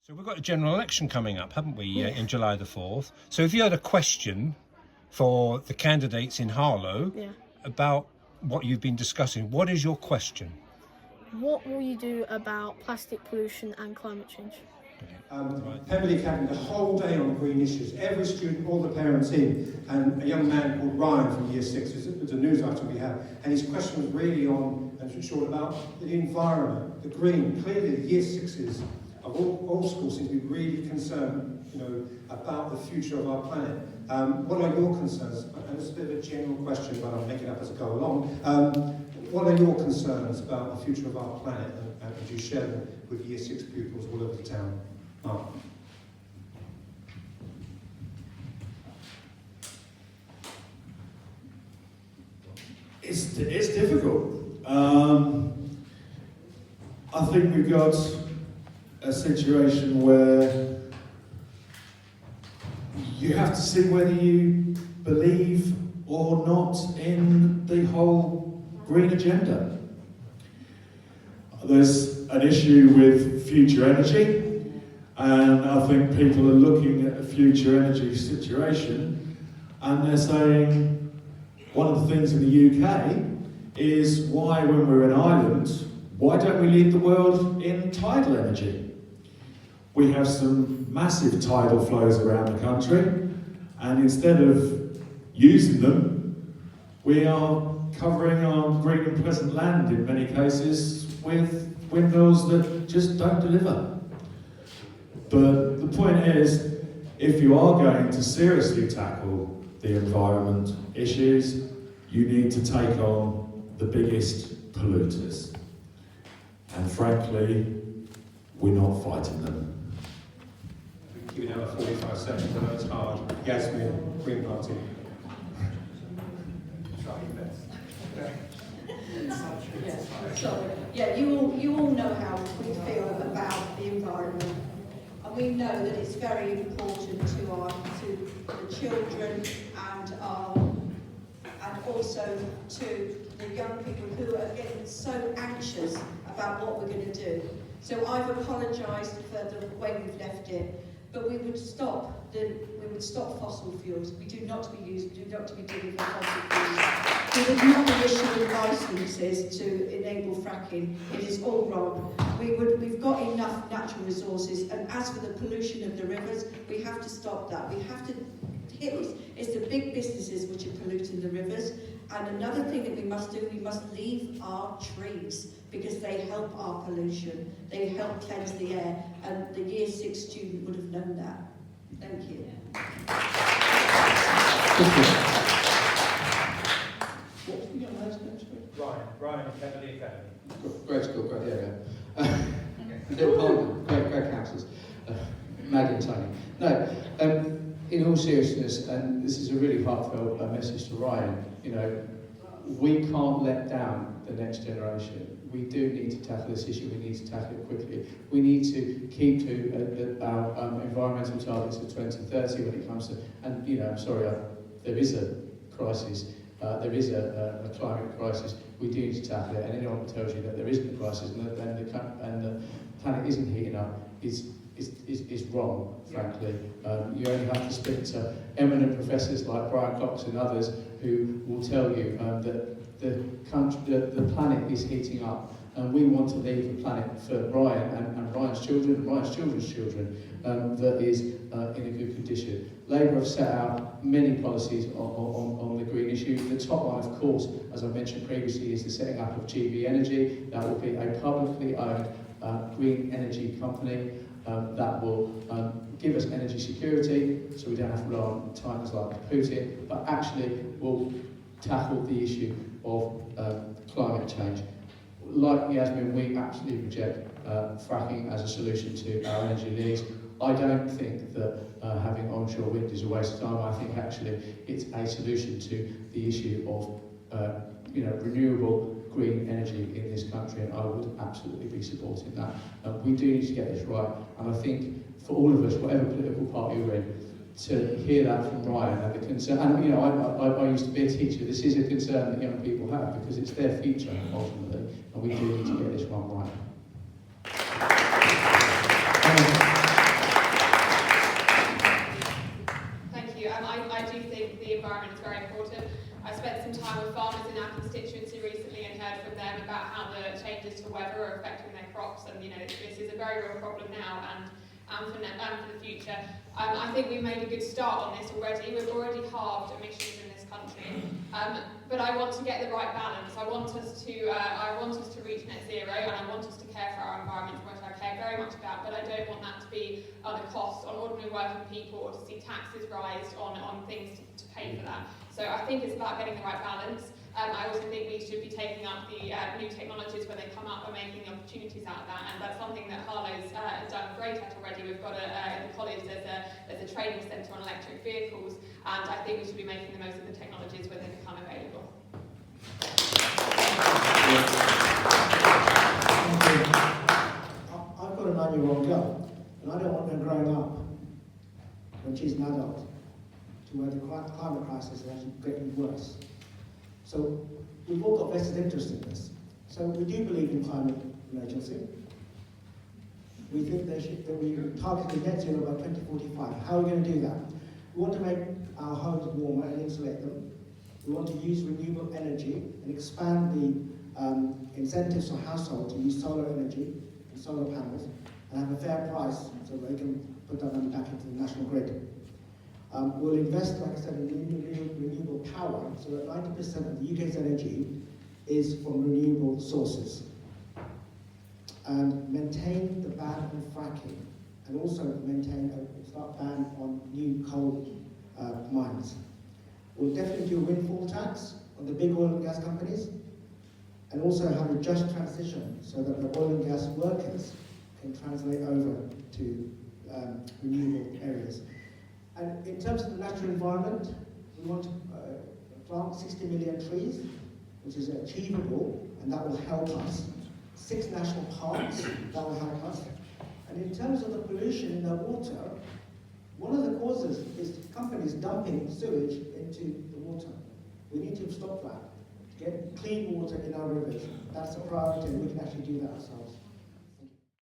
So we've got a general election coming up, haven't we, in July the 4th. So if you had a question for the candidates in Harlow about what you've been discussing, what is your question? What will you do about plastic pollution and climate change? Pemberley Academy, the whole day on green issues, every student, all the parents in, and a young man called Ryan from Year 6, it's a news item we have, and his question was really on, and short about the environment, the green. Clearly the Year 6s of all schools seem to be really concerned, about the future of our planet. What are your concerns? And it's a bit of a general question, but I'll make it up as I go along. What are your concerns about the future of our planet, and do you share them with Year 6 pupils all over the town? Mark. It's difficult. I think we've got a situation where you have to see whether you believe or not in the whole green agenda. There's an issue with future energy, and I think people are looking at a future energy situation and they're saying one of the things in the UK is why, when we're an island, why don't we lead the world in tidal energy? We have some massive tidal flows around the country, and instead of using them, we are covering our green and pleasant land in many cases with windmills that just don't deliver. But the point is, if you are going to seriously tackle the environment issues, you need to take on the biggest polluters. And frankly, we're not fighting them. Keep it out for 45 seconds, I know it's hard. Yasmin, Green Party. You all know how we feel about the environment, and we know that it's very important to the children and also to the young people who are getting so anxious about what we're going to do. So I've apologised for the way we've left it, but we would stop fossil fuels. We do not to be digging for fossil fuels. We would not be issuing licences to enable fracking. It is all wrong. We've got enough natural resources, and as for the pollution of the rivers, we have to stop that. We have to hit this. It's the big businesses which are polluting the rivers. And another thing that we must do, we must leave our trees, because they help our pollution. They help cleanse the air, and the Year 6 student would have known that. Thank you. Ryan, Pemberley Academy. Great school, great area. Little Pond, great councils. Maggie and Tony. No, in all seriousness, and this is a really heartfelt message to Ryan, we can't let down the next generation. We do need to tackle this issue, we need to tackle it quickly. We need to keep to our environmental targets of 2030 when it comes to, and I'm sorry, there is a crisis, there is a climate crisis. We do need to tackle it, and anyone who tells you that there isn't a crisis and the planet isn't heating up is wrong, frankly. You only have to speak to eminent professors like Brian Cox and others who will tell you that the planet is heating up, and we want to leave the planet for Brian and Brian's children and Brian's children's children that is in a good condition. Labour have set out many policies on the green issue. The top one, of course, as I mentioned previously, is the setting up of GB Energy. That will be a publicly owned green energy company that will give us energy security, so we don't have to rely on titans like Putin, but actually will tackle the issue of climate change. Like Yasmin, we absolutely reject fracking as a solution to our energy needs. I don't think that having onshore wind is a waste of time. I think actually it's a solution to the issue of renewable green energy in this country, and I would absolutely be supporting that. We do need to get this right, and I think for all of us, whatever political party we're in, to hear that from Ryan and the concern, and I used to be a teacher, this is a concern that young people have because it's their future ultimately, and we do need to get this one right. crops, and this is a very real problem now and for the future. I think we've made a good start on this already. We've already halved emissions in this country, but I want to get the right balance. I want us to reach net zero, and I want us to care for our environment, which I care very much about. But I don't want that to be at a cost on ordinary working people, or to see taxes rise on things to pay for that. So I think it's about getting the right balance. I also think we should be taking up the new technologies when they come up and making the opportunities out of that, and that's something that Harlow's done great at already. We've got in the college there's a training centre on electric vehicles, and I think we should be making the most of the technologies when they become available. I've got a 9-year-old girl, and I don't want her growing up when she's an adult to where the climate crisis is actually getting worse. So we've all got vested interest in this. So we do believe in climate emergency. We think that we target net zero by 2045. How are we going to do that? We want to make our homes warmer and insulate them. We want to use renewable energy and expand the incentives for households to use solar energy and solar panels and have a fair price so they can put that money back into the national grid. We'll invest, like I said, in renewable power, so that 90% of the UK's energy is from renewable sources. And maintain the ban on fracking, and also maintain a start ban on new coal mines. We'll definitely do a windfall tax on the big oil and gas companies, and also have a just transition so that the oil and gas workers can translate over to renewable areas. And in terms of the natural environment, we want to plant 60 million trees, which is achievable, and that will help us. 6 national parks, that will help us. And in terms of the pollution in the water, one of the causes is companies dumping sewage into the water. We need to stop that, to get clean water in our rivers. That's a priority, and we can actually do that ourselves.